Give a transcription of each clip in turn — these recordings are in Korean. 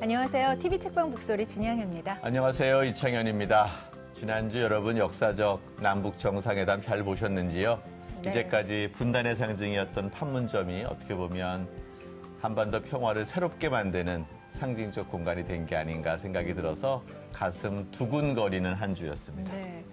안녕하세요. TV 책방 북소리 진양입니다. 안녕하세요. 이창현입니다. 지난주 여러분 역사적 남북 정상회담 잘 보셨는지요? 네. 이제까지 분단의 상징이었던 판문점이 어떻게 보면 한반도 평화를 새롭게 만드는 상징적 공간이 된 게 아닌가 생각이 들어서 가슴 두근거리는 한 주였습니다. 네.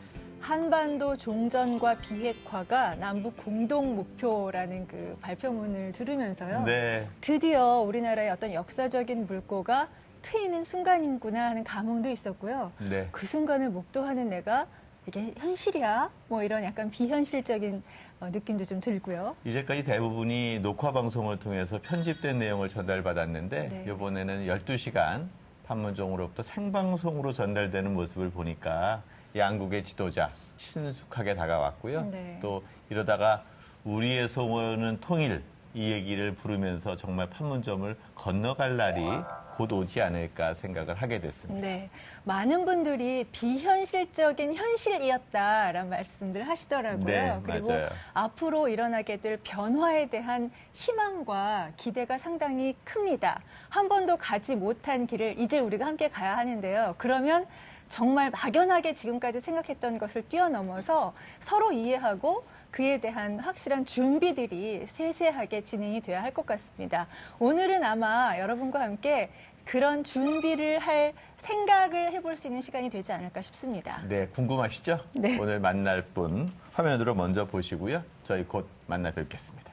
한반도 종전과 비핵화가 남북 공동 목표라는 그 발표문을 들으면서요. 네. 드디어 우리나라의 어떤 역사적인 물꼬가 트이는 순간이구나 하는 감흥도 있었고요. 네. 그 순간을 목도하는 내가 이게 현실이야? 뭐 이런 약간 비현실적인 느낌도 좀 들고요. 이제까지 대부분이 녹화 방송을 통해서 편집된 내용을 전달받았는데 네. 이번에는 12시간 판문점으로부터 생방송으로 전달되는 모습을 보니까 양국의 지도자 친숙하게 다가왔고요. 네. 또 이러다가 우리의 소원은 통일 이 얘기를 부르면서 정말 판문점을 건너갈 날이 곧 오지 않을까 생각을 하게 됐습니다. 네, 많은 분들이 비현실적인 현실이었다라는 말씀들 하시더라고요. 네, 그리고 맞아요. 앞으로 일어나게 될 변화에 대한 희망과 기대가 상당히 큽니다. 한 번도 가지 못한 길을 이제 우리가 함께 가야 하는데요. 그러면 정말 막연하게 지금까지 생각했던 것을 뛰어넘어서 서로 이해하고 그에 대한 확실한 준비들이 세세하게 진행이 돼야 할 것 같습니다. 오늘은 아마 여러분과 함께 그런 준비를 할 생각을 해볼 수 있는 시간이 되지 않을까 싶습니다. 네, 궁금하시죠? 네. 오늘 만날 분 화면으로 먼저 보시고요. 저희 곧 만나 뵙겠습니다.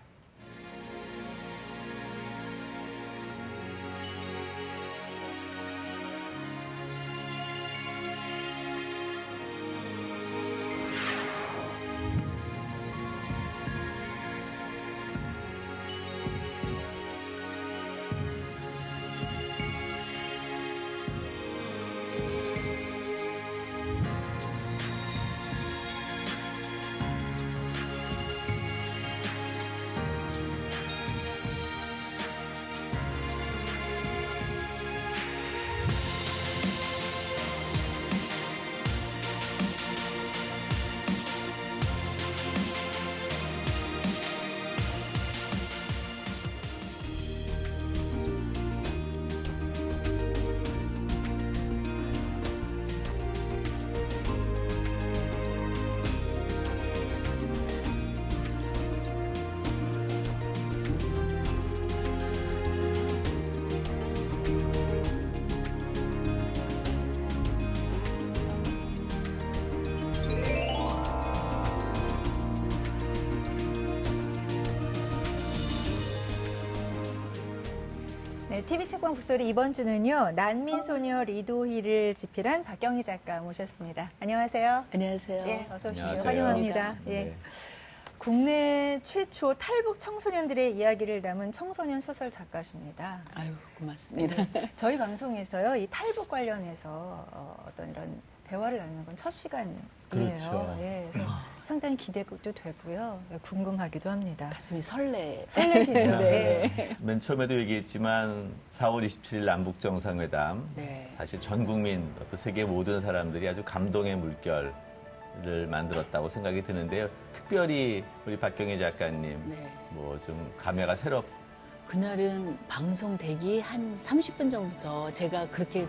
네, TV 책방 북소리 이번 주는요. 난민소녀 리도희를 집필한 박경희 작가 모셨습니다. 안녕하세요. 안녕하세요. 예, 어서 오십시오. 안녕하세요. 환영합니다. 예. 네. 국내 최초 탈북 청소년들의 이야기를 담은 청소년 소설 작가십니다. 아유, 고맙습니다. 저희 방송에서요, 이 탈북 관련해서 어떤 이런 대화를 나누는 건 첫 시간이에요. 그렇죠. 예, 그래서 상당히 기대도 되고요. 예, 궁금하기도 합니다. 가슴이 설레. 설레시죠? 네. 네. 맨 처음에도 얘기했지만 4월 27일 남북 정상회담 네. 사실 전 국민 또 세계 모든 사람들이 아주 감동의 물결을 만들었다고 생각이 드는데요. 특별히 우리 박경희 작가님 네. 뭐 좀 감회가 새롭. 그날은 방송 대기 한 30분 전부터 제가 그렇게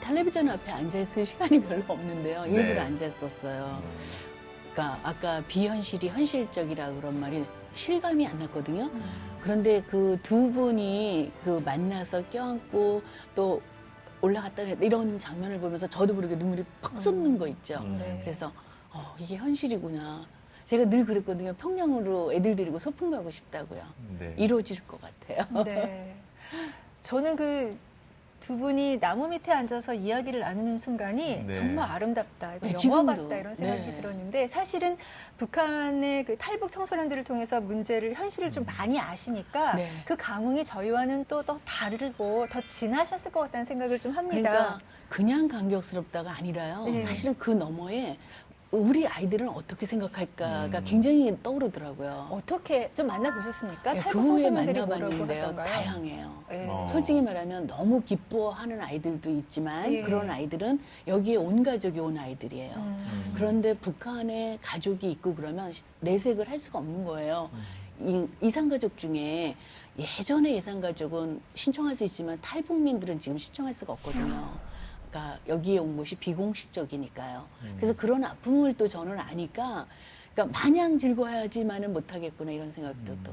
텔레비전 앞에 앉아있을 시간이 별로 없는데요. 일부러 네. 앉았었어요. 그러니까 아까 비현실이 현실적이라 그런 말이 실감이 안 났거든요. 그런데 그 두 분이 그 만나서 껴안고 또 올라갔다 내렸다 이런 장면을 보면서 저도 모르게 눈물이 팍 쏟는 거 있죠. 네. 그래서 이게 현실이구나. 제가 늘 그랬거든요. 평양으로 애들 데리고 소풍 가고 싶다고요. 네. 이루어질 것 같아요. 네. 저는 그 두 분이 나무 밑에 앉아서 이야기를 나누는 순간이 네. 정말 아름답다. 이거 네, 영화 지금도. 같다 이런 생각이 네. 들었는데 사실은 북한의 그 탈북 청소년들을 통해서 문제를 현실을 좀 많이 아시니까 네. 그 감흥이 저희와는 또 더 다르고 더 진하셨을 것 같다는 생각을 좀 합니다. 그러니까 그냥 감격스럽다가 아니라요. 네. 사실은 그 너머에 우리 아이들은 어떻게 생각할까가 음. 굉장히 떠오르더라고요. 어떻게 좀 만나보셨습니까? 네, 그 탈북 후에 청소년들이 뭐라고 만나봤는데요. 하던가요? 다양해요. 예. 솔직히 말하면 너무 기뻐하는 아이들도 있지만 예. 그런 아이들은 여기에 온 가족이 온 아이들이에요. 음. 그런데 북한에 가족이 있고 그러면 내색을 할 수가 없는 거예요. 이산가족 중에 예전에 예산가족은 신청할 수 있지만 탈북민들은 지금 신청할 수가 없거든요. 그러니까 여기에 온 것이 비공식적이니까요. 그래서 그런 아픔을 또 저는 아니까 그러니까 마냥 즐거워야지만은 못하겠구나 이런 생각도 또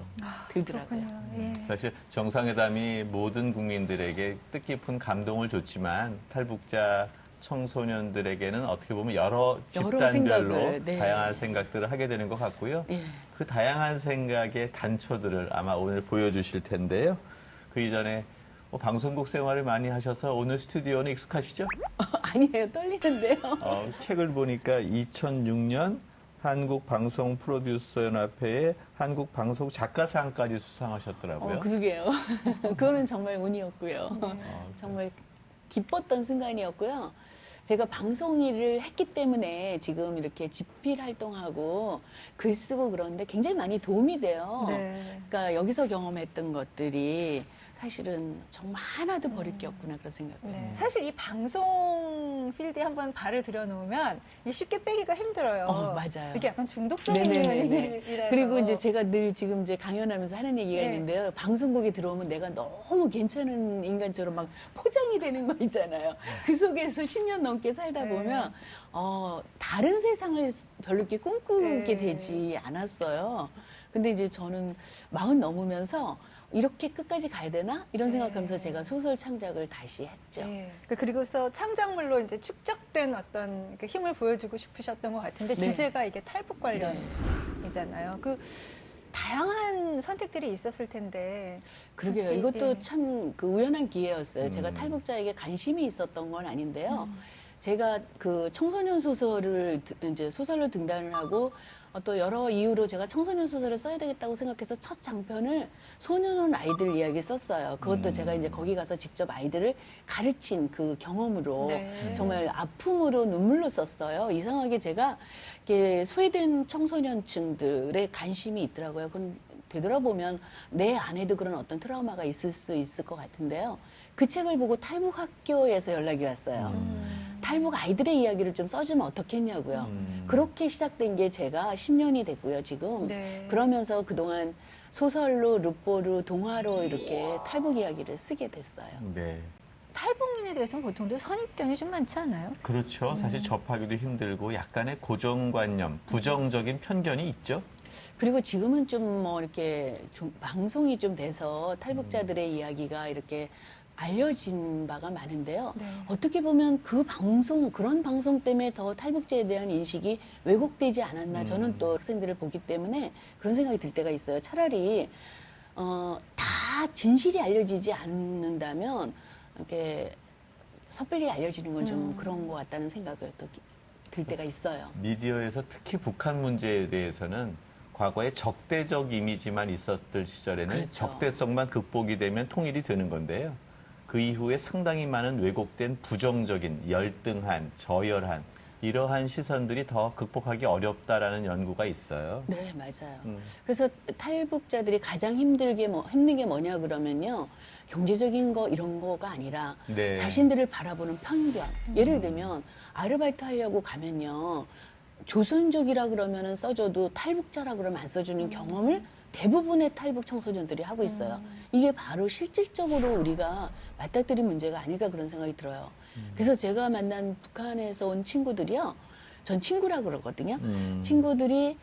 들더라고요. 그렇군요. 예. 사실 정상회담이 모든 국민들에게 뜻깊은 감동을 줬지만 탈북자 청소년들에게는 어떻게 보면 여러 집단별로 생각을, 네. 다양한 생각들을 하게 되는 것 같고요. 예. 그 다양한 생각의 단초들을 아마 오늘 보여주실 텐데요. 그 이전에 방송국 생활을 많이 하셔서 오늘 스튜디오는 익숙하시죠? 아니에요. 떨리는데요. 책을 보니까 2006년 한국방송 프로듀서연합회의 한국방송 작가상까지 수상하셨더라고요. 그러게요. 그거는 정말 운이었고요. 정말 기뻤던 순간이었고요. 제가 방송 일을 했기 때문에 지금 이렇게 집필 활동하고 글 쓰고 그런데 굉장히 많이 도움이 돼요. 네. 그러니까 여기서 경험했던 것들이 사실은 정말 하나도 버릴 게 없구나 그런 생각을. 네. 사실 이 방송 필드에 한번 발을 들여놓으면 이게 쉽게 빼기가 힘들어요. 맞아요. 이게 약간 중독성 있는 네네네네. 일이라서. 그리고 이제 제가 늘 지금 이제 강연하면서 하는 얘기가 네. 있는데요. 방송국에 들어오면 내가 너무 괜찮은 인간처럼 막 포장이 되는 거 있잖아요. 그 속에서 10년 넘게 살다 네. 보면 다른 세상을 별로 이렇게 꿈꾸게 네. 되지 않았어요. 근데 이제 저는 40 넘으면서 이렇게 끝까지 가야 되나? 이런 네. 생각하면서 제가 소설 창작을 다시 했죠. 예. 그리고서 창작물로 이제 축적된 어떤 그 힘을 보여주고 싶으셨던 것 같은데 네. 주제가 이게 탈북 관련이잖아요. 그 다양한 선택들이 있었을 텐데. 그러게요. 굳이, 이것도 예. 참 그 우연한 기회였어요. 제가 탈북자에게 관심이 있었던 건 아닌데요. 제가 그 청소년 소설을 이제 소설로 등단을 하고 또 여러 이유로 제가 청소년 소설을 써야 되겠다고 생각해서 첫 장편을 소년원 아이들 이야기 썼어요. 그것도 제가 이제 거기 가서 직접 아이들을 가르친 그 경험으로 네. 정말 아픔으로 눈물로 썼어요. 이상하게 제가 이렇게 소외된 청소년층들의 관심이 있더라고요. 그건 되돌아보면 내 안에도 그런 어떤 트라우마가 있을 수 있을 것 같은데요. 그 책을 보고 탈북학교에서 연락이 왔어요. 탈북 아이들의 이야기를 좀 써주면 어떻겠냐고요. 그렇게 시작된 게 제가 10년이 됐고요, 지금. 네. 그러면서 그동안 소설로, 룻보로, 동화로 이렇게 탈북 이야기를 쓰게 됐어요. 네. 탈북민에 대해서는 보통도 선입견이 좀 많지 않아요? 그렇죠. 사실 접하기도 힘들고 약간의 고정관념, 부정적인 편견이 있죠. 그리고 지금은 좀 뭐 이렇게 방송이 좀 돼서 탈북자들의 이야기가 이렇게 알려진 바가 많은데요. 네. 어떻게 보면 그 방송, 그런 방송 때문에 더 탈북자에 대한 인식이 왜곡되지 않았나. 저는 또 학생들을 보기 때문에 그런 생각이 들 때가 있어요. 차라리, 다 진실이 알려지지 않는다면, 이렇게 섣불리 알려지는 건 좀 그런 것 같다는 생각을 또 들 때가 있어요. 미디어에서 특히 북한 문제에 대해서는 과거에 적대적 이미지만 있었던 시절에는 그렇죠. 적대성만 극복이 되면 통일이 되는 건데요. 그 이후에 상당히 많은 왜곡된 부정적인, 열등한, 저열한 이러한 시선들이 더 극복하기 어렵다라는 연구가 있어요. 네, 맞아요. 그래서 탈북자들이 가장 힘든 게 뭐냐 그러면요. 경제적인 거 이런 거가 아니라 네. 자신들을 바라보는 편견. 예를 들면 아르바이트 하려고 가면요. 조선족이라 그러면은 써줘도 탈북자라 그러면 안 써주는 경험을 대부분의 탈북 청소년들이 하고 있어요. 이게 바로 실질적으로 우리가 맞닥뜨린 문제가 아닐까 그런 생각이 들어요. 그래서 제가 만난 북한에서 온 친구들이요. 전 친구라 그러거든요. 친구들이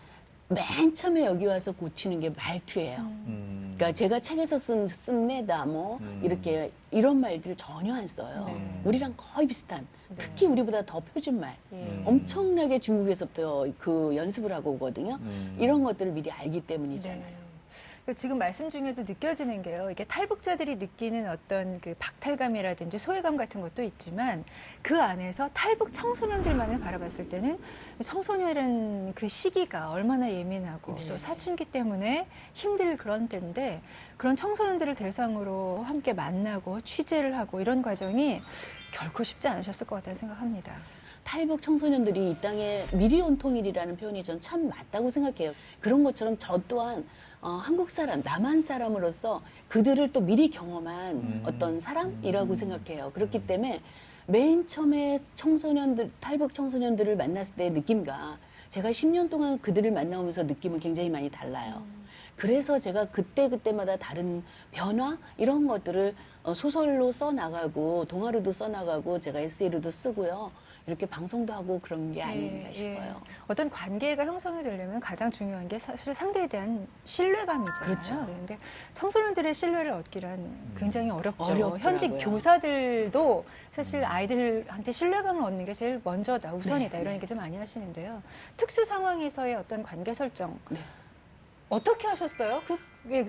맨 처음에 여기 와서 고치는 게 말투예요. 그러니까 제가 책에서 씁내다 뭐 이렇게 이런 말들 전혀 안 써요. 네. 우리랑 거의 비슷한. 특히 우리보다 더 표준말. 예. 엄청나게 중국에서부터 그 연습을 하고 오거든요. 이런 것들을 미리 알기 때문이잖아요. 네. 지금 말씀 중에도 느껴지는 게요. 이게 탈북자들이 느끼는 어떤 그 박탈감이라든지 소외감 같은 것도 있지만 그 안에서 탈북 청소년들만을 바라봤을 때는 청소년이라는 그 시기가 얼마나 예민하고 네. 또 사춘기 때문에 힘들 그런 때인데 그런 청소년들을 대상으로 함께 만나고 취재를 하고 이런 과정이 결코 쉽지 않으셨을 것 같다는 생각합니다. 탈북 청소년들이 이 땅에 미리 온 통일이라는 표현이 전 참 맞다고 생각해요. 그런 것처럼 저 또한 한국 사람, 남한 사람으로서 그들을 또 미리 경험한 어떤 사람이라고 생각해요. 그렇기 때문에 맨 처음에 탈북 청소년들을 만났을 때의 느낌과 제가 10년 동안 그들을 만나오면서 느낌은 굉장히 많이 달라요. 그래서 제가 그때마다 다른 변화 이런 것들을 소설로 써나가고 동화로도 써나가고 제가 에세이로도 쓰고요. 이렇게 방송도 하고 그런 게 아닌가 싶어요. 어떤 관계가 형성이 되려면 가장 중요한 게 사실 상대에 대한 신뢰감이잖아요. 그렇죠. 그런데 청소년들의 신뢰를 얻기란 굉장히 어렵죠. 어렵더라고요. 현직 교사들도 사실 아이들한테 신뢰감을 얻는 게 제일 먼저다, 우선이다 네, 이런 네. 얘기들 많이 하시는데요. 특수 상황에서의 어떤 관계 설정 네. 어떻게 하셨어요?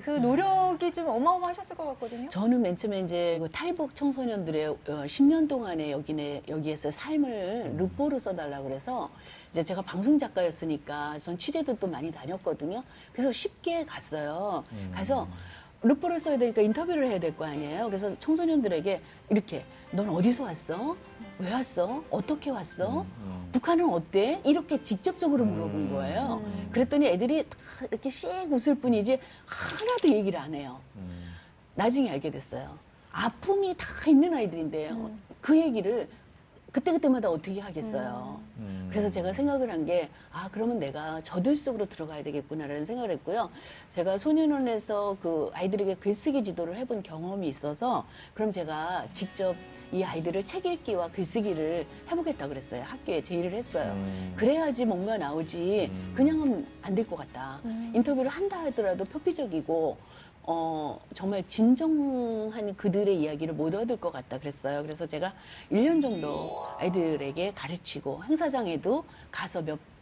그 노력이 좀 어마어마하셨을 것 같거든요. 저는 맨 처음에 이제 그 탈북 청소년들의 10년 동안의 여기에서 삶을 루포로 써달라 그래서 이제 제가 방송 작가였으니까 전 취재도 또 많이 다녔거든요. 그래서 쉽게 갔어요. 가서 루포를 써야 되니까 인터뷰를 해야 될 거 아니에요. 그래서 청소년들에게 이렇게 넌 어디서 왔어? 왜 왔어? 어떻게 왔어? 북한은 어때? 이렇게 직접적으로 물어본 거예요. 그랬더니 애들이 다 이렇게 씩 웃을 뿐이지 하나도 얘기를 안 해요. 나중에 알게 됐어요. 아픔이 다 있는 아이들인데 그 얘기를 그때마다 어떻게 하겠어요. 그래서 제가 생각을 한 게, 그러면 내가 저들 속으로 들어가야 되겠구나라는 생각을 했고요. 제가 소년원에서 그 아이들에게 글쓰기 지도를 해본 경험이 있어서, 그럼 제가 직접 이 아이들을 책 읽기와 글쓰기를 해보겠다 그랬어요. 학교에 제의를 했어요. 그래야지 뭔가 나오지, 그냥 하면 안 될 것 같다. 인터뷰를 한다 하더라도 표피적이고, 정말 진정한 그들의 이야기를 못 얻을 것 같다 그랬어요. 그래서 제가 1년 정도 아이들에게 가르치고 행사장에도 가서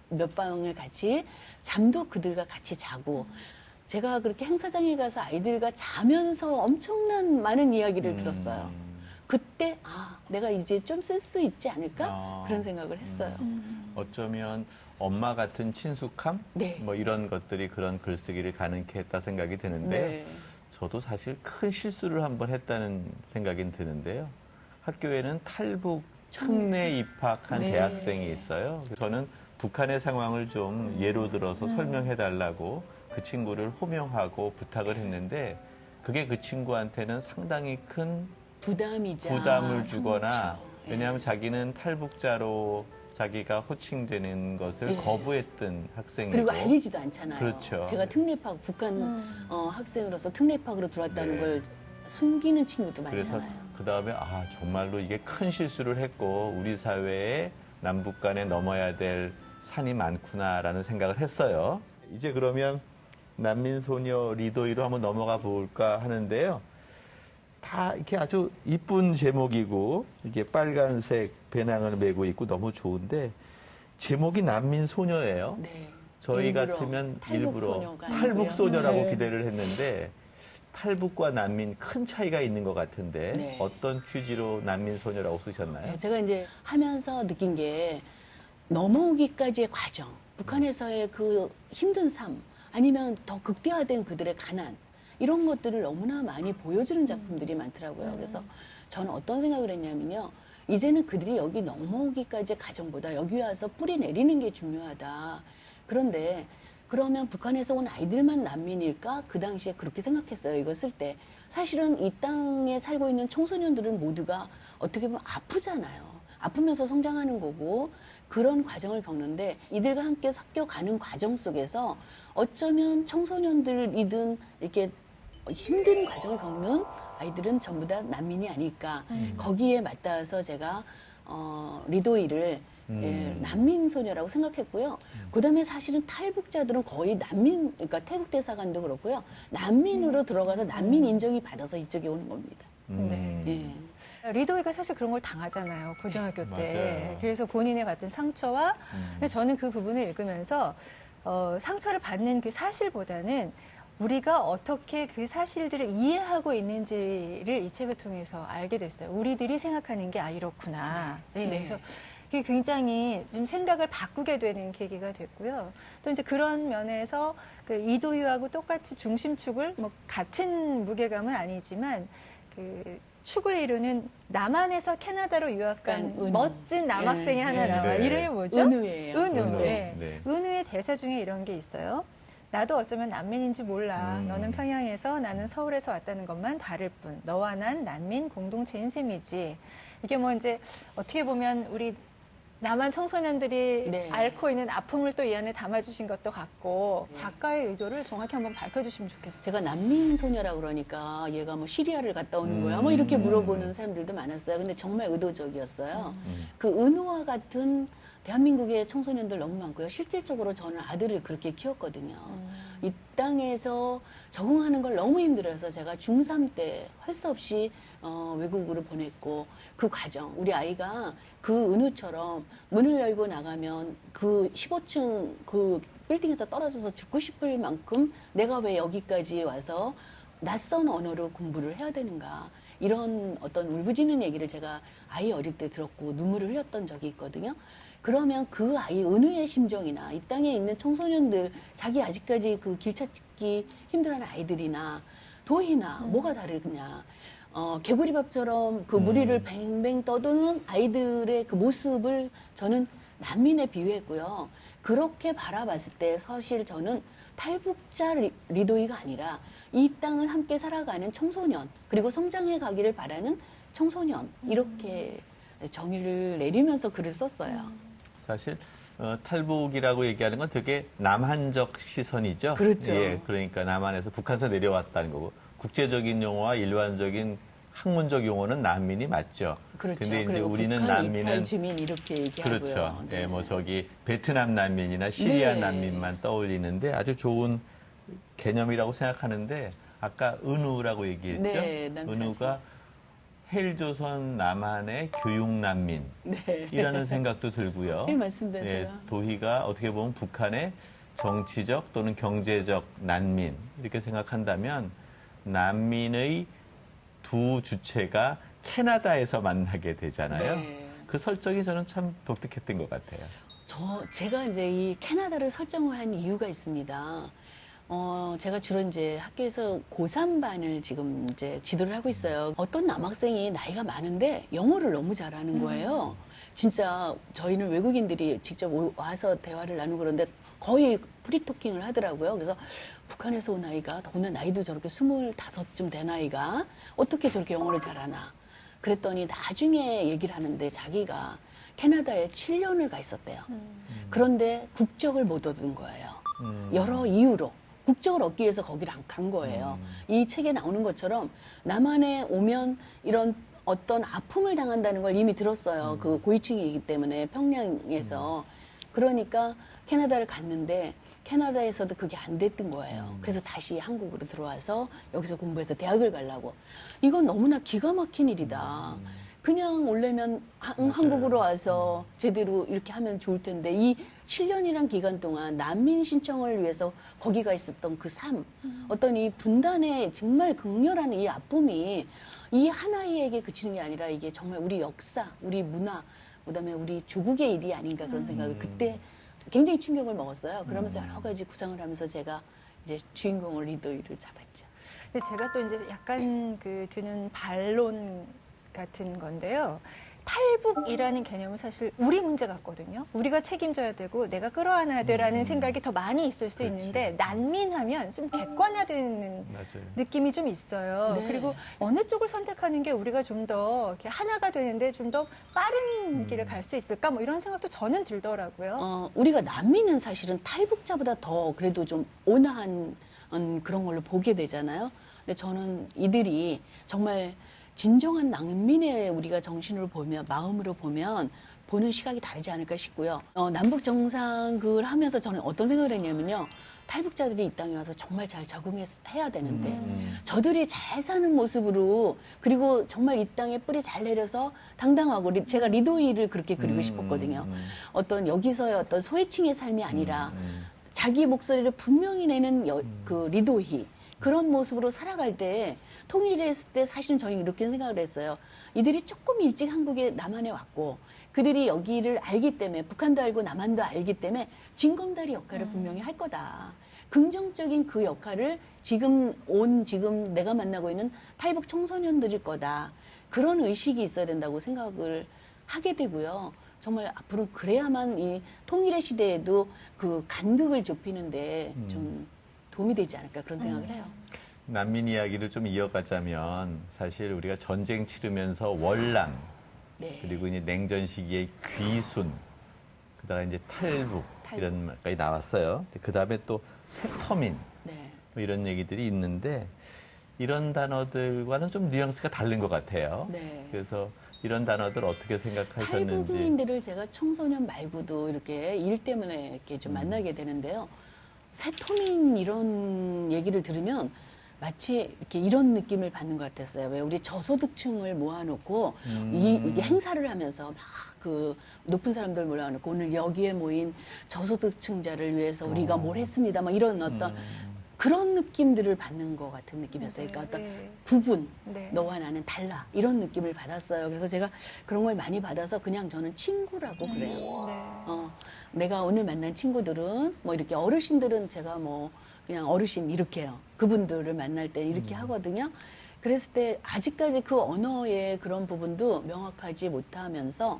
몇 방을 같이 잠도 그들과 같이 자고 제가 그렇게 행사장에 가서 아이들과 자면서 엄청난 많은 이야기를 들었어요. 그때 내가 이제 좀 쓸 수 있지 않을까? 그런 생각을 했어요. 어쩌면 엄마 같은 친숙함? 네. 뭐 이런 것들이 그런 글쓰기를 가능케 했다 생각이 드는데요. 네. 저도 사실 큰 실수를 한번 했다는 생각이 드는데요. 학교에는 탈북 특례 입학한 네. 대학생이 있어요. 저는 북한의 상황을 좀 예로 들어서 설명해 달라고 그 친구를 호명하고 부탁을 했는데 그게 그 친구한테는 상당히 큰 부담이자 부담을 주거나 상처. 왜냐하면 자기는 탈북자로 자기가 호칭되는 것을 네. 거부했던 학생이고 그리고 알리지도 않잖아요. 그렇죠. 제가 특례파 북한 학생으로서 특례파로 들어왔다는 네. 걸 숨기는 친구도 그래서 많잖아요. 그 다음에 정말로 이게 큰 실수를 했고 우리 사회에 남북 간에 넘어야 될 산이 많구나라는 생각을 했어요. 이제 그러면 난민소녀 리도이로 한번 넘어가 볼까 하는데요. 다 이렇게 아주 이쁜 제목이고 이게 빨간색 배낭을 메고 있고 너무 좋은데 제목이 난민소녀예요. 네. 저희 일부러 같으면 일부러 탈북소녀가 아니고요. 탈북소녀라고 네. 기대를 했는데 탈북과 난민 큰 차이가 있는 것 같은데 네. 어떤 취지로 난민소녀라고 쓰셨나요? 네, 제가 이제 하면서 느낀 게 넘어오기까지의 과정, 북한에서의 그 힘든 삶, 아니면 더 극대화된 그들의 가난, 이런 것들을 너무나 많이 보여주는 작품들이 많더라고요. 그래서 저는 어떤 생각을 했냐면요. 이제는 그들이 여기 넘어오기까지의 과정보다 여기 와서 뿌리 내리는 게 중요하다. 그런데 그러면 북한에서 온 아이들만 난민일까? 그 당시에 그렇게 생각했어요. 이거 쓸 때. 사실은 이 땅에 살고 있는 청소년들은 모두가 어떻게 보면 아프잖아요. 아프면서 성장하는 거고 그런 과정을 겪는데 이들과 함께 섞여가는 과정 속에서 어쩌면 청소년들이든 이렇게 힘든 과정을 겪는 아이들은 전부 다 난민이 아닐까. 거기에 맞닿아서 제가 리도이를 난민 소녀라고 생각했고요. 그다음에 사실은 탈북자들은 거의 난민, 그러니까 태국 대사관도 그렇고요. 난민으로 들어가서 난민 인정이 받아서 이쪽에 오는 겁니다. 네. 예. 리도이가 사실 그런 걸 당하잖아요. 고등학교 때. 맞아요. 그래서 본인의 받은 상처와 근데 저는 그 부분을 읽으면서 상처를 받는 그 사실보다는 우리가 어떻게 그 사실들을 이해하고 있는지를 이 책을 통해서 알게 됐어요. 우리들이 생각하는 게 이렇구나. 네. 네. 그래서 그게 굉장히 좀 생각을 바꾸게 되는 계기가 됐고요. 또 이제 그런 면에서 그 이도유하고 똑같이 중심축을 뭐 같은 무게감은 아니지만 그 축을 이루는 남한에서 캐나다로 유학간 은우. 멋진 남학생이 네. 하나 나와요. 네. 이름이 뭐죠? 은우예요. 은우. 은우. 네. 네. 은우의 대사 중에 이런 게 있어요. 나도 어쩌면 난민인지 몰라. 너는 평양에서 나는 서울에서 왔다는 것만 다를 뿐. 너와 난 난민 공동체인 셈이지. 이게 뭐 이제 어떻게 보면 우리 남한 청소년들이 네. 앓고 있는 아픔을 또 이 안에 담아주신 것도 같고 네. 작가의 의도를 정확히 한번 밝혀주시면 좋겠어요. 제가 난민 소녀라 그러니까 얘가 뭐 시리아를 갔다 오는 거야 뭐 이렇게 물어보는 사람들도 많았어요. 근데 정말 의도적이었어요. 그 은우와 같은 대한민국의 청소년들 너무 많고요. 실질적으로 저는 아들을 그렇게 키웠거든요. 이 땅에서 적응하는 걸 너무 힘들어서 제가 중3 때 할 수 없이 외국으로 보냈고 그 과정 우리 아이가 그 은우처럼 문을 열고 나가면 그 15층 그 빌딩에서 떨어져서 죽고 싶을 만큼 내가 왜 여기까지 와서 낯선 언어로 공부를 해야 되는가 이런 어떤 울부짖는 얘기를 제가 아이 어릴 때 들었고 눈물을 흘렸던 적이 있거든요. 그러면 그 아이 은우의 심정이나 이 땅에 있는 청소년들 자기 아직까지 그 길 찾기 힘들어하는 아이들이나 도희나 뭐가 다르냐. 개구리밥처럼 그 무리를 뱅뱅 떠도는 아이들의 그 모습을 저는 난민에 비유했고요. 그렇게 바라봤을 때 사실 저는 탈북자 리도이가 아니라 이 땅을 함께 살아가는 청소년 그리고 성장해 가기를 바라는 청소년 이렇게 정의를 내리면서 글을 썼어요. 사실 탈북이라고 얘기하는 건 되게 남한적 시선이죠. 그렇죠. 예, 그러니까 남한에서 북한에서 내려왔다는 거고 국제적인 용어와 일반적인 학문적 용어는 난민이 맞죠. 그렇죠. 근데 이제 그리고 우리는 북한 난민은 이탈 주민 이렇게 얘기하고요. 그렇죠. 네. 예, 뭐 저기 베트남 난민이나 시리아 네. 난민만 떠올리는데 아주 좋은 개념이라고 생각하는데 아까 은우라고 얘기했죠. 네, 남자죠. 은우가 헬조선 남한의 교육 난민이라는 네. 생각도 들고요. 네, 맞습니다. 예, 제가. 도희가 어떻게 보면 북한의 정치적 또는 경제적 난민 이렇게 생각한다면 난민의 두 주체가 캐나다에서 만나게 되잖아요. 네. 그 설정이 저는 참 독특했던 것 같아요. 제가 이제 이 캐나다를 설정한 이유가 있습니다. 제가 주로 이제 학교에서 고3반을 지금 이제 지도를 하고 있어요. 어떤 남학생이 나이가 많은데 영어를 너무 잘하는 거예요. 진짜 저희는 외국인들이 직접 와서 대화를 나누고 그러는데 거의 프리토킹을 하더라고요. 그래서 북한에서 온 아이가 더구나 나이도 저렇게 25쯤 된 아이가 어떻게 저렇게 영어를 잘하나. 그랬더니 나중에 얘기를 하는데 자기가 캐나다에 7년을 가 있었대요. 그런데 국적을 못 얻은 거예요. 여러 이유로. 국적을 얻기 위해서 거기를 간 거예요. 이 책에 나오는 것처럼 남한에 오면 이런 어떤 아픔을 당한다는 걸 이미 들었어요. 그 고위층이기 때문에 평양에서. 그러니까 캐나다를 갔는데 캐나다에서도 그게 안 됐던 거예요. 그래서 다시 한국으로 들어와서 여기서 공부해서 대학을 가려고. 이건 너무나 기가 막힌 일이다. 그냥 오려면 한국으로 와서 제대로 이렇게 하면 좋을 텐데 이 7년이란 기간 동안 난민 신청을 위해서 거기 가 있었던 그 삶, 어떤 이 분단의 정말 극렬한 이 아픔이 이 하나이에게 그치는 게 아니라 이게 정말 우리 역사, 우리 문화, 그다음에 우리 조국의 일이 아닌가 그런 생각을 그때 굉장히 충격을 먹었어요. 그러면서 여러 가지 구상을 하면서 제가 이제 주인공을 리도이를 잡았죠. 근데 제가 또 이제 약간 그 드는 반론 같은 건데요. 탈북이라는 개념은 사실 우리 문제 같거든요. 우리가 책임져야 되고 내가 끌어안아야 되라는 생각이 더 많이 있을 수 그렇지. 있는데 난민하면 좀 객관화되는 맞아요. 느낌이 좀 있어요. 네. 그리고 어느 쪽을 선택하는 게 우리가 좀 더 이렇게 하나가 되는데 좀 더 빠른 길을 갈 수 있을까? 뭐 이런 생각도 저는 들더라고요. 우리가 난민은 사실은 탈북자보다 더 그래도 좀 온화한 그런 걸로 보게 되잖아요. 근데 저는 이들이 정말 진정한 난민의 우리가 정신으로 보면, 마음으로 보면 보는 시각이 다르지 않을까 싶고요. 남북 정상을 하면서 저는 어떤 생각을 했냐면요. 탈북자들이 이 땅에 와서 정말 잘 적응해야 되는데 저들이 잘 사는 모습으로 그리고 정말 이 땅에 뿌리 잘 내려서 당당하고 제가 리도이를 그렇게 그리고 싶었거든요. 어떤 여기서의 어떤 소외층의 삶이 아니라 자기 목소리를 분명히 내는 그 리도희 그런 모습으로 살아갈 때 통일했을 때 사실은 저는 이렇게 생각을 했어요. 이들이 조금 일찍 한국에 남한에 왔고 그들이 여기를 알기 때문에 북한도 알고 남한도 알기 때문에 징검다리 역할을 분명히 할 거다. 긍정적인 그 역할을 지금 내가 만나고 있는 탈북 청소년들일 거다. 그런 의식이 있어야 된다고 생각을 하게 되고요. 정말 앞으로 그래야만 이 통일의 시대에도 그 간극을 좁히는데 좀 도움이 되지 않을까 그런 생각을 해요. 난민 이야기를 좀 이어가자면 사실 우리가 전쟁 치르면서 월남 네. 그리고 이제 냉전 시기의 귀순 그다가 이제 탈북 탈북. 이런 말까지 나왔어요. 그 다음에 또 세터민 네. 뭐 이런 얘기들이 있는데 이런 단어들과는 좀 뉘앙스가 다른 것 같아요. 네. 그래서 이런 단어들 어떻게 생각하셨는지. 탈북민들을 제가 청소년 말고도 이렇게 일 때문에 이렇게 좀 음. 만나게 되는데요. 세터민 이런 얘기를 들으면 마치 이렇게 이런 느낌을 받는 것 같았어요. 왜 우리 저소득층을 모아놓고 이게 행사를 하면서 막 그 높은 사람들 모아놓고 오늘 여기에 모인 저소득층자를 위해서 우리가 뭘 했습니다. 막 이런 어떤 그런 느낌들을 받는 것 같은 느낌이었어요. 그러니까 어떤 네. 구분, 네. 너와 나는 달라 이런 느낌을 받았어요. 그래서 제가 그런 걸 많이 받아서 그냥 저는 친구라고 그래요. 네. 내가 오늘 만난 친구들은 뭐 이렇게 어르신들은 제가 뭐 그냥 어르신 이렇게 해요. 그분들을 만날 때 이렇게 하거든요. 그랬을 때 아직까지 그 언어의 그런 부분도 명확하지 못하면서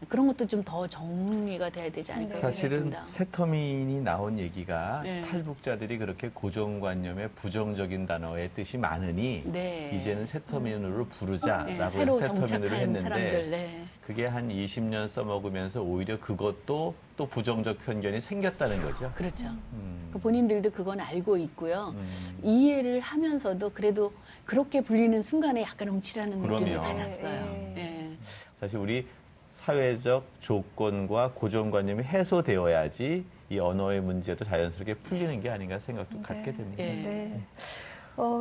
그런 것도 좀 더 정리가 돼야 되지 않을까 사실은 생각합니다. 세터민이 나온 얘기가 네. 탈북자들이 그렇게 고정관념의 부정적인 단어의 뜻이 많으니 네. 이제는 세터민으로 부르자라고 네, 새로 세터민으로 정착한 했는데 사람들, 네. 그게 한 20년 써먹으면서 오히려 그것도 또 부정적 편견이 생겼다는 거죠. 그렇죠. 음. 그 본인들도 그건 알고 있고요. 음. 이해를 하면서도 그래도 그렇게 불리는 순간에 약간 움찔하는 느낌을 그럼요. 받았어요. 네. 예. 사실 우리 사회적 조건과 고정관념이 해소되어야지 이 언어의 문제도 자연스럽게 풀리는 게 아닌가 생각도 갖게 됩니다. 예. 네.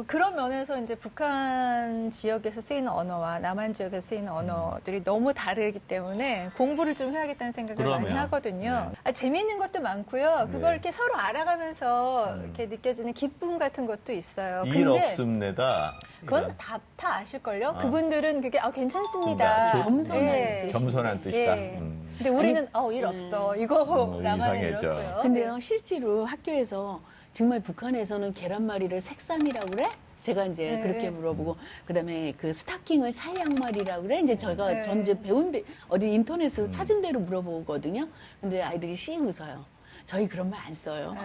그런 면에서 이제 북한 지역에서 쓰이는 언어와 남한 지역에서 쓰이는 언어들이 너무 다르기 때문에 공부를 좀 해야겠다는 생각을 많이 그러면, 하거든요. 네. 재미있는 것도 많고요. 그걸 네. 이렇게 서로 알아가면서 이렇게 느껴지는 기쁨 같은 것도 있어요. 일 근데 없습니다. 그건 이런. 다 아실걸요? 아. 그분들은 그게 괜찮습니다. 그러니까 겸손한 예. 뜻이- 겸손한 뜻이다. 예. 근데 우리는 일 없어. 이거 나만 이상해져. 이렇고요. 근데요, 실제로 학교에서 정말 북한에서는 계란말이를 색삼이라고 그래? 제가 이제 네. 그렇게 물어보고, 그 다음에 그 스타킹을 살양말이라고 그래? 이제 저희가 네. 전제 배운 데, 어디 인터넷에서 찾은 대로 물어보거든요. 근데 아이들이 씩 웃어요. 저희 그런 말 안 써요.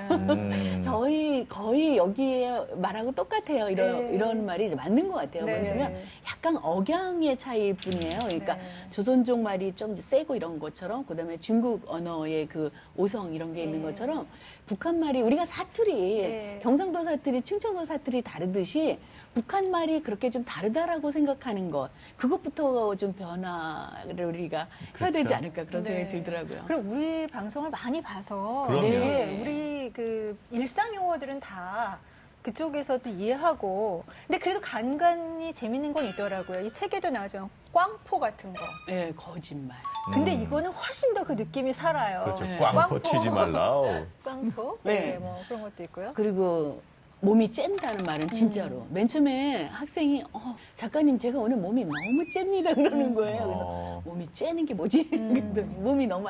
저희 거의 여기에 말하고 똑같아요. 네. 이런 말이 이제 맞는 것 같아요. 네, 왜냐면 네. 약간 억양의 차이일 뿐이에요. 그러니까 네. 조선족 말이 좀 이제 세고 이런 것처럼, 그다음에 중국 언어의 그 오성 이런 게 있는 네. 것처럼 북한 말이 우리가 사투리, 네. 경상도 사투리, 충청도 사투리 다르듯이 북한 말이 그렇게 좀 다르다라고 생각하는 것, 그것부터 좀 변화를 우리가 해야 되지 그렇죠. 않을까 그런 네. 생각이 들더라고요. 그리고 우리 방송을 많이 봐서 그럼요. 예, 우리 그 일상 용어들은 다 그쪽에서도 이해하고 근데 그래도 간간히 재밌는 건 있더라고요. 이 책에도 나오죠. 꽝포 같은 거. 예, 거짓말. 근데 이거는 훨씬 더 그 느낌이 살아요. 그렇죠. 네. 꽝포 치지 말라. 꽝포? 네. 네, 뭐 그런 것도 있고요. 그리고 몸이 쨘다는 말은 진짜로. 맨 처음에 학생이 작가님 제가 오늘 몸이 너무 잽니다 그러는 거예요. 그래서 몸이 째는 게 뭐지? 그랬더니 몸이 너무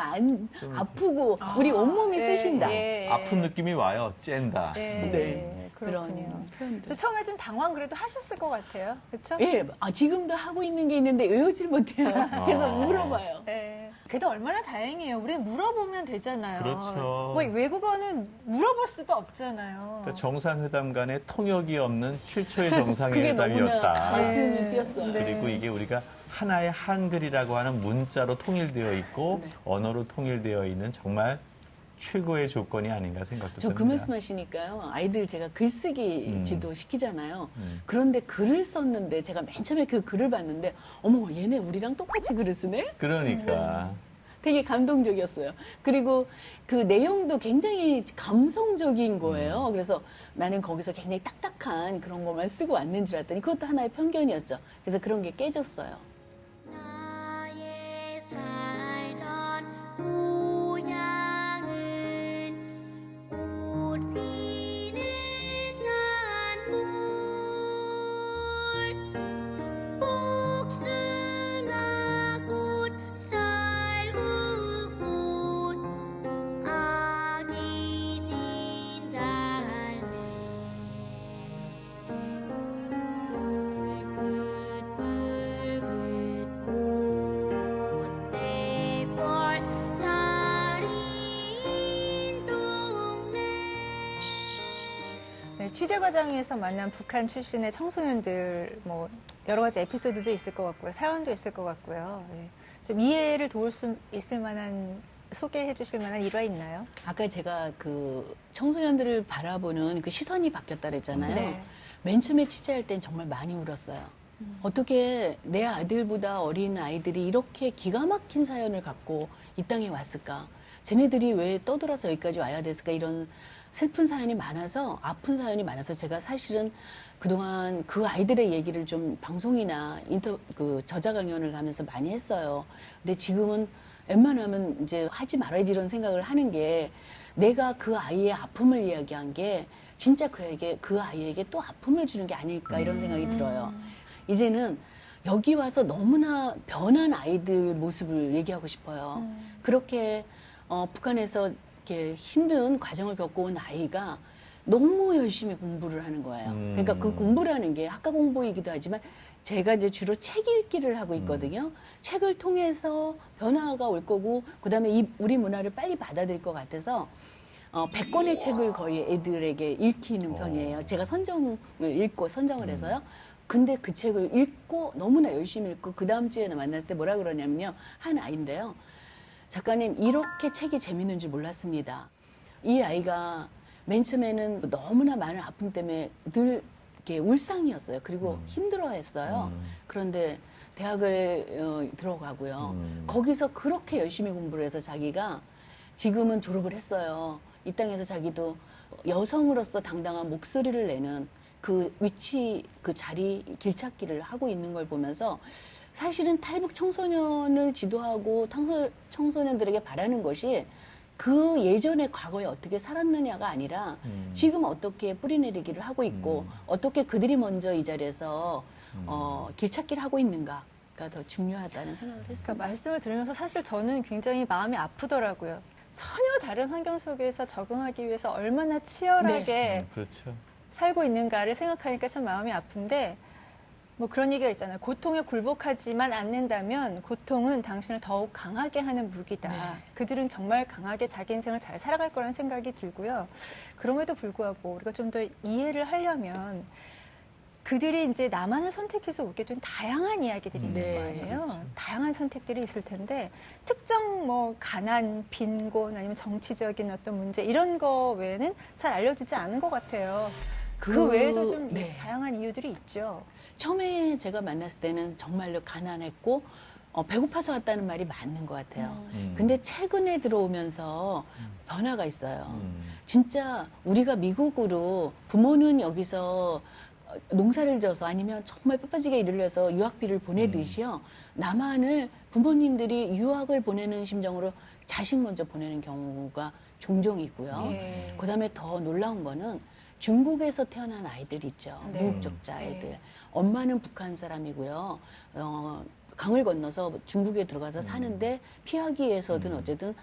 아프고 우리 온몸이 쓰신다. 예, 예. 아픈 느낌이 와요. 쨘다. 네, 네. 그렇군요. 그런 표현들. 또 처음에 좀 당황 그래도 하셨을 것 같아요. 그렇죠? 예, 지금도 하고 있는 게 있는데 외우질 못해요. 그래서 물어봐요. 네. 그래도 얼마나 다행이에요. 우리 물어보면 되잖아요. 그렇죠. 뭐 외국어는 물어볼 수도 없잖아요. 그러니까 정상회담 간에 통역이 없는 최초의 그게 너무나 정상회담이었다. 가슴이 네. 뛰었어요. 네. 그리고 이게 우리가 하나의 한글이라고 하는 문자로 통일되어 있고 네. 언어로 통일되어 있는 정말 최고의 조건이 아닌가 생각도 저 듭니다. 그 말씀 하시니까요. 아이들 제가 글쓰기 지도 시키잖아요. 음. 그런데 글을 썼는데 제가 맨 처음에 그 글을 봤는데 어머 얘네 우리랑 똑같이 글을 쓰네? 그러니까 되게 감동적이었어요. 그리고 그 내용도 굉장히 감성적인 거예요. 그래서 나는 거기서 굉장히 딱딱한 그런 것만 쓰고 왔는 줄 알았더니 그것도 하나의 편견이었죠. 그래서 그런 게 깨졌어요. 나의 살던 고향은 꽃 피는 산골 복숭아꽃 살구꽃 아기 진달래 꽃대벌 차린 동네 네, 취재 과정에서 만난 북한 출신의 청소년들 뭐 여러 가지 에피소드도 있을 것 같고요. 사연도 있을 것 같고요. 네. 좀 이해를 도울 수 있을 만한 소개해 주실 만한 일화 있나요? 아까 제가 그 청소년들을 바라보는 그 시선이 바뀌었다 그랬잖아요. 네. 맨 처음에 취재할 땐 정말 많이 울었어요. 어떻게 내 아들보다 어린 아이들이 이렇게 기가 막힌 사연을 갖고 이 땅에 왔을까? 쟤네들이 왜 떠돌아서 여기까지 와야 됐을까? 이런 슬픈 사연이 많아서, 아픈 사연이 많아서 제가 사실은 그동안 그 아이들의 얘기를 좀 방송이나 그 저자 강연을 하면서 많이 했어요. 근데 지금은 웬만하면 이제 하지 말아야지 이런 생각을 하는 게, 내가 그 아이의 아픔을 이야기한 게 진짜 그 아이에게 또 아픔을 주는 게 아닐까 이런 생각이 들어요. 이제는 여기 와서 너무나 변한 아이들 모습을 얘기하고 싶어요. 그렇게 북한에서 이렇게 힘든 과정을 겪고 온 아이가 너무 열심히 공부를 하는 거예요. 그러니까 그 공부라는 게 학과 공부이기도 하지만 제가 이제 주로 책 읽기를 하고 있거든요. 책을 통해서 변화가 올 거고, 그다음에 우리 문화를 빨리 받아들일 것 같아서 100권의 책을 거의 애들에게 읽히는 편이에요. 제가 선정을 읽고 선정을 해서요. 근데 그 책을 읽고 너무나 열심히 읽고 그 다음 주에 만났을 때 뭐라 그러냐면요. 한 아이인데요. 작가님, 이렇게 책이 재밌는 줄 몰랐습니다. 이 아이가 맨 처음에는 너무나 많은 아픔 때문에 늘 이렇게 울상이었어요. 그리고 힘들어했어요. 그런데 대학을 들어가고요. 거기서 그렇게 열심히 공부를 해서 자기가 지금은 졸업을 했어요. 이 땅에서 자기도 여성으로서 당당한 목소리를 내는 그 위치, 그 자리, 길찾기를 하고 있는 걸 보면서 사실은 탈북 청소년을 지도하고 청소년들에게 바라는 것이 그 예전의 과거에 어떻게 살았느냐가 아니라 지금 어떻게 뿌리내리기를 하고 있고 어떻게 그들이 먼저 이 자리에서 길찾기를 하고 있는가가 더 중요하다는 생각을 했습니다. 그러니까 말씀을 들으면서 사실 저는 굉장히 마음이 아프더라고요. 전혀 다른 환경 속에서 적응하기 위해서 얼마나 치열하게 그렇죠. 살고 있는가를 생각하니까 참 마음이 아픈데, 뭐 그런 얘기가 있잖아요. 고통에 굴복하지만 않는다면 고통은 당신을 더욱 강하게 하는 무기다. 네. 그들은 정말 강하게 자기 인생을 잘 살아갈 거라는 생각이 들고요. 그럼에도 불구하고 우리가 좀 더 이해를 하려면 그들이 이제 남한을 선택해서 오게 된 다양한 이야기들이 있을 네, 거 아니에요. 그렇죠. 다양한 선택들이 있을 텐데 특정 뭐 가난, 빈곤 아니면 정치적인 어떤 문제 이런 거 외에는 잘 알려지지 않은 것 같아요. 그 외에도 좀 네. 다양한 이유들이 있죠. 처음에 제가 만났을 때는 정말로 가난했고 배고파서 왔다는 말이 맞는 것 같아요. 근데 최근에 들어오면서 변화가 있어요. 진짜 우리가 미국으로 부모는 여기서 농사를 져서 아니면 정말 뼈빠지게 일을 해서 유학비를 보내듯이요. 남한을 부모님들이 유학을 보내는 심정으로 자식 먼저 보내는 경우가 종종 있고요. 예. 그다음에 더 놀라운 거는 중국에서 태어난 아이들 있죠. 네. 무국적자 아이들. 네. 엄마는 북한 사람이고요. 강을 건너서 중국에 들어가서 사는데 피하기 위해서든 어쨌든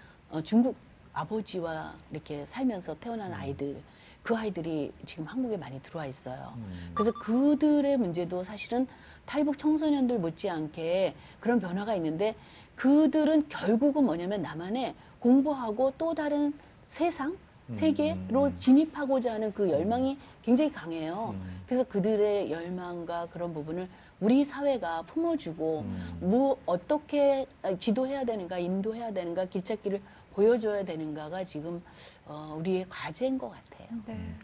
중국 아버지와 이렇게 살면서 태어난 아이들. 그 아이들이 지금 한국에 많이 들어와 있어요. 그래서 그들의 문제도 사실은 탈북 청소년들 못지않게 그런 변화가 있는데, 그들은 결국은 뭐냐면 남한에 공부하고 또 다른 세상, 세계로 진입하고자 하는 그 열망이 굉장히 강해요. 그래서 그들의 열망과 그런 부분을 우리 사회가 품어주고 뭐 어떻게 지도해야 되는가, 인도해야 되는가, 길찾기를 보여줘야 되는가가 지금 우리의 과제인 것 같아요. 네.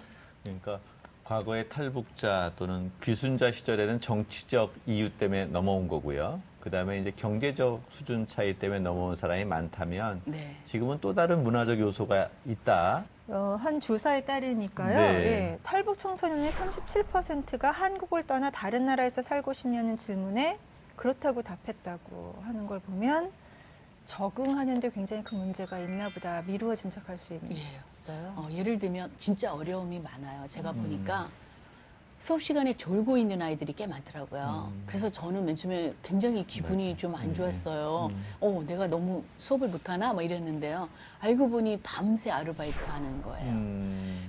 그러니까 과거의 탈북자 또는 귀순자 시절에는 정치적 이유 때문에 넘어온 거고요. 그다음에 이제 경제적 수준 차이 때문에 넘어온 사람이 많다면 네. 지금은 또 다른 문화적 요소가 있다. 한 조사에 따르니까요. 네. 예, 탈북 청소년의 37%가 한국을 떠나 다른 나라에서 살고 싶냐는 질문에 그렇다고 답했다고 하는 걸 보면 적응하는데 굉장히 큰 문제가 있나 보다 미루어 짐작할 수 있어요. 예를 들면 진짜 어려움이 많아요. 제가 보니까 수업 시간에 졸고 있는 아이들이 꽤 많더라고요. 그래서 저는 맨 처음에 굉장히 기분이 좀 안 좋았어요. 내가 너무 수업을 못하나? 뭐 이랬는데요. 알고 보니 밤새 아르바이트 하는 거예요.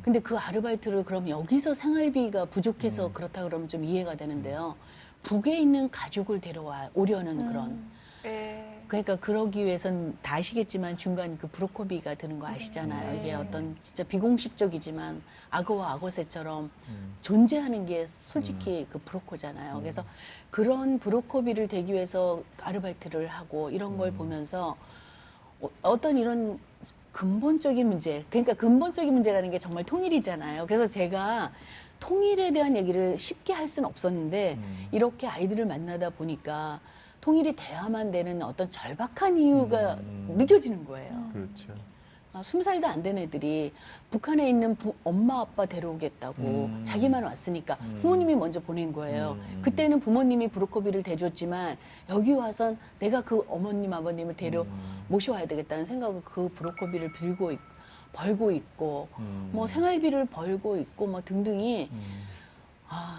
근데 그 아르바이트를 그럼 여기서 생활비가 부족해서 그렇다 그러면 좀 이해가 되는데요. 북에 있는 가족을 오려는 그런. 예. 그러니까 그러기 위해선 다 아시겠지만 중간 그 브로커비가 드는 거 아시잖아요. 네. 이게 어떤 진짜 비공식적이지만 악어와 악어새처럼 존재하는 게 솔직히 그 브로커잖아요. 그래서 그런 브로커비를 대기 위해서 아르바이트를 하고 이런 걸 보면서 어떤 이런 근본적인 문제, 그러니까 근본적인 문제라는 게 정말 통일이잖아요. 그래서 제가 통일에 대한 얘기를 쉽게 할 수는 없었는데 이렇게 아이들을 만나다 보니까 통일이 돼야만 되는 어떤 절박한 이유가 느껴지는 거예요. 그렇죠. 20살도 안 된 애들이 북한에 있는 엄마 아빠 데려오겠다고 자기만 왔으니까 부모님이 먼저 보낸 거예요. 그때는 부모님이 브로커비를 대줬지만 여기 와선 내가 그 어머님 아버님을 모셔와야 되겠다는 생각으로 그 브로커비를 벌고 있고 뭐 생활비를 벌고 있고 뭐 등등이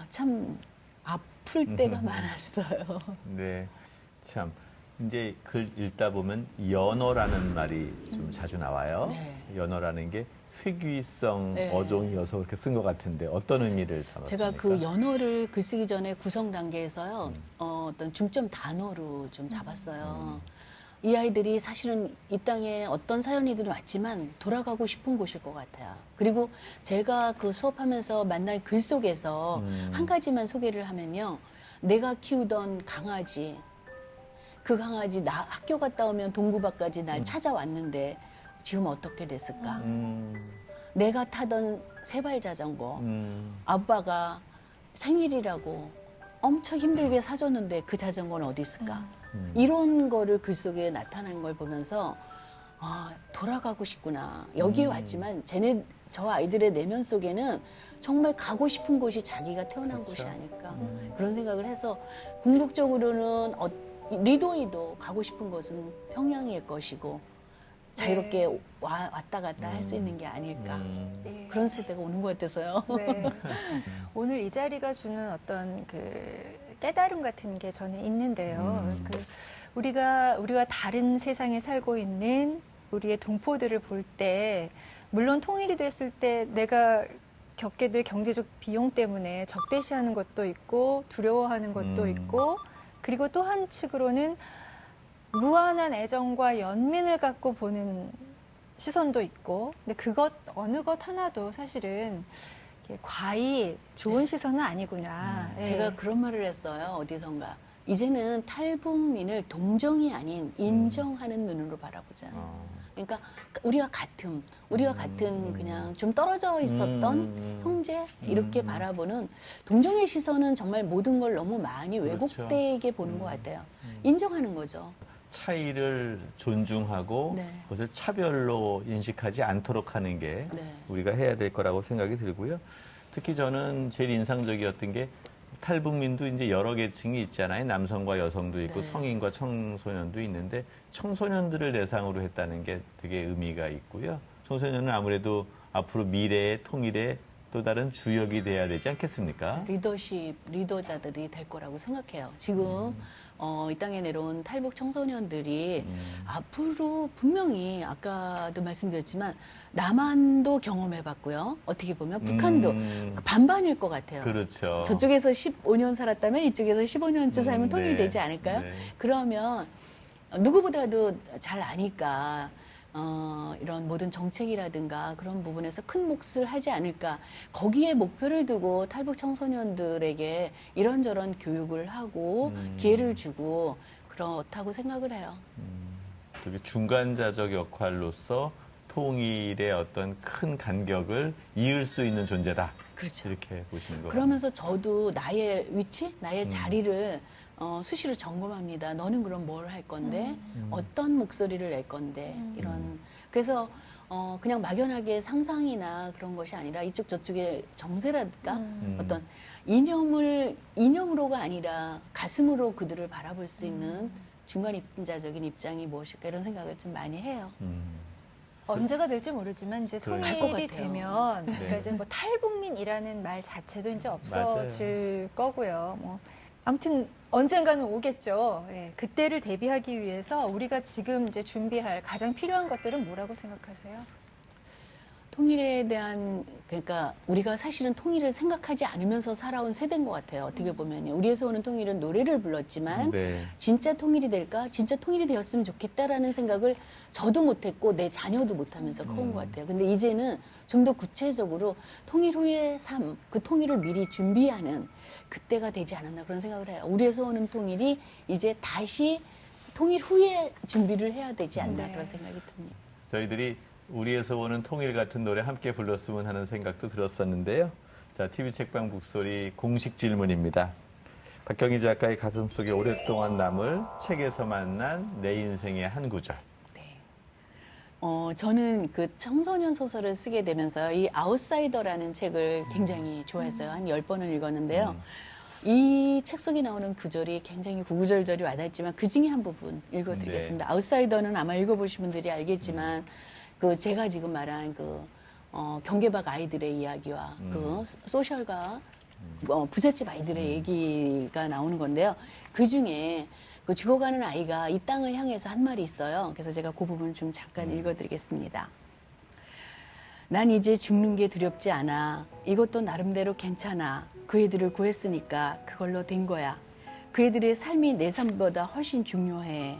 참 아플 때가 많았어요. 네. 참. 이제 글 읽다 보면 연어라는 말이 좀 자주 나와요. 네. 연어라는 게 회귀성 네. 어종이어서 그렇게 쓴 것 같은데 어떤 의미를 담았습니까? 제가 그 연어를 글 쓰기 전에 구성 단계에서요, 어떤 중점 단어로 좀 잡았어요. 이 아이들이 사실은 이 땅에 어떤 사연이들이 왔지만 돌아가고 싶은 곳일 것 같아요. 그리고 제가 그 수업하면서 만난 글 속에서 한 가지만 소개를 하면요. 내가 키우던 강아지, 그 강아지 나 학교 갔다 오면 동구밭까지 날 찾아왔는데 지금 어떻게 됐을까? 내가 타던 세발 자전거, 아빠가 생일이라고 엄청 힘들게 사줬는데 그 자전거는 어디 있을까? 이런 거를 글 속에 나타난 걸 보면서 돌아가고 싶구나. 여기에 왔지만 저 아이들의 내면 속에는 정말 가고 싶은 곳이 자기가 태어난 그렇죠. 곳이 아닐까. 그런 생각을 해서 궁극적으로는 리도이도 가고 싶은 곳은 평양일 것이고 자유롭게 왔다 갔다 할 수 있는 게 아닐까. 네. 그런 세대가 오는 것 같아서요. 네. 오늘 이 자리가 주는 어떤 그 깨달음 같은 게 저는 있는데요. 그 우리가 다른 세상에 살고 있는 우리의 동포들을 볼 때, 물론 통일이 됐을 때 내가 겪게 될 경제적 비용 때문에 적대시하는 것도 있고 두려워하는 것도 있고, 그리고 또 한 측으로는 무한한 애정과 연민을 갖고 보는 시선도 있고, 근데 어느 것 하나도 사실은 이렇게 과히 좋은 시선은 아니구나. 예. 제가 그런 말을 했어요. 어디선가. 이제는 탈북민을 동정이 아닌 인정하는 눈으로 바라보자. 그러니까 우리가 같은 그냥 좀 떨어져 있었던 형제 이렇게 바라보는 동정의 시선은 정말 모든 걸 너무 많이 그렇죠. 왜곡되게 보는 것 같아요. 인정하는 거죠. 차이를 존중하고 네. 그것을 차별로 인식하지 않도록 하는 게 네. 우리가 해야 될 거라고 생각이 들고요. 특히 저는 제일 인상적이었던 게 탈북민도 이제 여러 계층이 있잖아요. 남성과 여성도 있고 네. 성인과 청소년도 있는데 청소년들을 대상으로 했다는 게 되게 의미가 있고요. 청소년은 아무래도 앞으로 미래의 통일의 또 다른 주역이 돼야 되지 않겠습니까? 리더자들이 될 거라고 생각해요. 지금 이 땅에 내려온 탈북 청소년들이 앞으로 분명히 아까도 말씀드렸지만 남한도 경험해봤고요. 어떻게 보면 북한도 반반일 것 같아요. 그렇죠. 저쪽에서 15년 살았다면 이쪽에서 15년쯤 살면 통일이 되지 않을까요? 네. 그러면 누구보다도 잘 아니까 이런 모든 정책이라든가 그런 부분에서 큰 몫을 하지 않을까. 거기에 목표를 두고 탈북 청소년들에게 이런저런 교육을 하고 기회를 주고 그렇다고 생각을 해요. 되게 중간자적 역할로서 통일의 어떤 큰 간격을 이을 수 있는 존재다. 그렇죠. 이렇게 보시는 거예요. 그러면서 저도 나의 위치, 나의 자리를 수시로 점검합니다. 너는 그럼 뭘 할 건데, 어떤 목소리를 낼 건데, 이런. 그래서 그냥 막연하게 상상이나 그런 것이 아니라 이쪽 저쪽의 정세라든가 어떤 이념으로가 아니라 가슴으로 그들을 바라볼 수 있는 중간 입자적인 입장이 무엇일까 이런 생각을 좀 많이 해요. 언제가 될지 모르지만 이제 그럴 것 통일이 같아요. 되면 네. 그러니까 이제 뭐 탈북민이라는 말 자체도 이제 없어질 거고요. 뭐 아무튼 언젠가는 오겠죠. 예, 그때를 대비하기 위해서 우리가 지금 이제 준비할 가장 필요한 것들은 뭐라고 생각하세요? 통일에 대한 그러니까 우리가 사실은 통일을 생각하지 않으면서 살아온 세대인 것 같아요. 어떻게 보면요. 우리에서 오는 통일은 노래를 불렀지만 네. 진짜 통일이 될까? 진짜 통일이 되었으면 좋겠다라는 생각을 저도 못했고 내 자녀도 못하면서 커온 것 같아요. 근데 이제는 좀 더 구체적으로 통일 후의 삶, 그 통일을 미리 준비하는 그때가 되지 않았나 그런 생각을 해요. 우리에서 오는 통일이 이제 다시 통일 후에 준비를 해야 되지 않나 네. 그런 생각이 듭니다. 저희들이 우리에서 오는 통일 같은 노래 함께 불렀으면 하는 생각도 들었었는데요. 자, TV 책방 북소리 공식 질문입니다. 박경희 작가의 가슴속에 오랫동안 남을 책에서 만난 내 인생의 한 구절. 저는 그 청소년 소설을 쓰게 되면서 이 아웃사이더라는 책을 굉장히 좋아했어요. 한 10번을 읽었는데요. 이 책 속에 나오는 구절이 굉장히 구구절절이 와닿지만 그 중에 한 부분 읽어드리겠습니다. 아웃사이더는 아마 읽어보신 분들이 알겠지만 그 제가 지금 말한 그 경계박 아이들의 이야기와 그 소셜과 부잣집 아이들의 얘기가 나오는 건데요. 그 중에 그 죽어가는 아이가 이 땅을 향해서 한 말이 있어요. 그래서 제가 그 부분을 좀 잠깐 읽어드리겠습니다. 난 이제 죽는 게 두렵지 않아. 이것도 나름대로 괜찮아. 그 애들을 구했으니까 그걸로 된 거야. 그 애들의 삶이 내 삶보다 훨씬 중요해.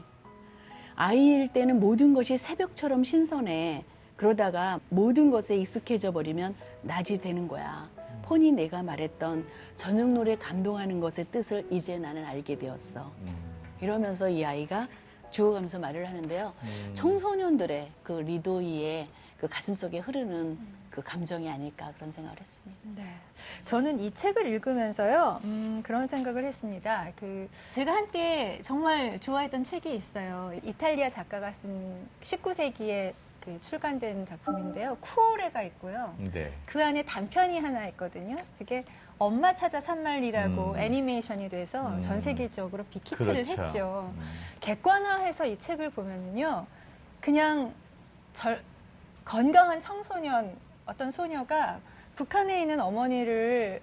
아이일 때는 모든 것이 새벽처럼 신선해. 그러다가 모든 것에 익숙해져 버리면 낮이 되는 거야. 폰이 내가 말했던 저녁 노래 감동하는 것의 뜻을 이제 나는 알게 되었어. 이러면서 이 아이가 죽어가면서 말을 하는데요. 청소년들의 그 리도이의 그 가슴속에 흐르는 그 감정이 아닐까 그런 생각을 했습니다. 네. 저는 이 책을 읽으면서요, 그런 생각을 했습니다. 제가 한때 정말 좋아했던 책이 있어요. 이탈리아 작가가 쓴 19세기에 출간된 작품인데요. 쿠오레가 있고요. 네. 그 안에 단편이 하나 있거든요. 그게 엄마 찾아 산말리라고 음. 애니메이션이 돼서 전 세계적으로 빅히트를 그렇죠. 했죠. 객관화해서 이 책을 보면요, 그냥 건강한 청소년, 어떤 소녀가 북한에 있는 어머니를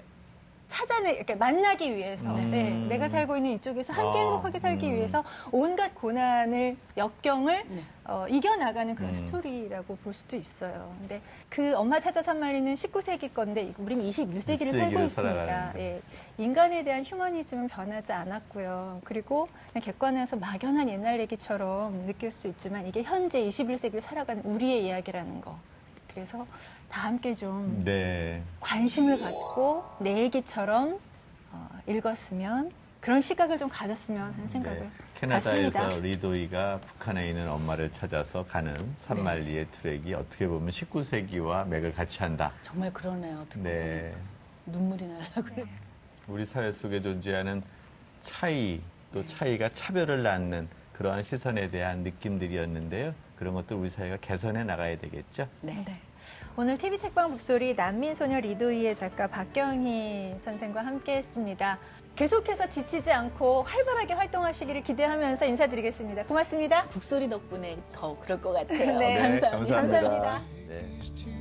이렇게 만나기 위해서, 네, 내가 살고 있는 이쪽에서 함께 아, 행복하게 살기 위해서 온갖 고난을, 역경을 네. 이겨나가는 그런 스토리라고 볼 수도 있어요. 근데 그 엄마 찾아 산말리는 19세기 건데 우리는 21세기를 살고 21세기를 있으니까 살아가는데. 예, 인간에 대한 휴머니즘은 변하지 않았고요. 그리고 그냥 객관화해서 막연한 옛날 얘기처럼 느낄 수 있지만 이게 현재 21세기를 살아가는 우리의 이야기라는 거. 그래서 다 함께 좀 네. 관심을 갖고 내 얘기처럼 읽었으면 그런 시각을 좀 가졌으면 하는 생각을 네. 캐나다에서 갖습니다. 리도이가 북한에 있는 엄마를 찾아서 가는 산말리의 트랙이 어떻게 보면 19세기와 맥을 같이 한다. 정말 그러네요. 듣고 네. 보니까. 눈물이 나려고 그래요. 우리 사회 속에 존재하는 차이, 또 차이가 차별을 낳는 그러한 시선에 대한 느낌들이었는데요. 그런 것도 우리 사회가 개선해 나가야 되겠죠. 네. 네. 오늘 TV 책방 북소리 난민소녀 리도이의 작가 박경희 선생과 함께했습니다. 계속해서 지치지 않고 활발하게 활동하시기를 기대하면서 인사드리겠습니다. 고맙습니다. 북소리 덕분에 더 그럴 것 같아요. 네. 감사합니다. 감사합니다. 네.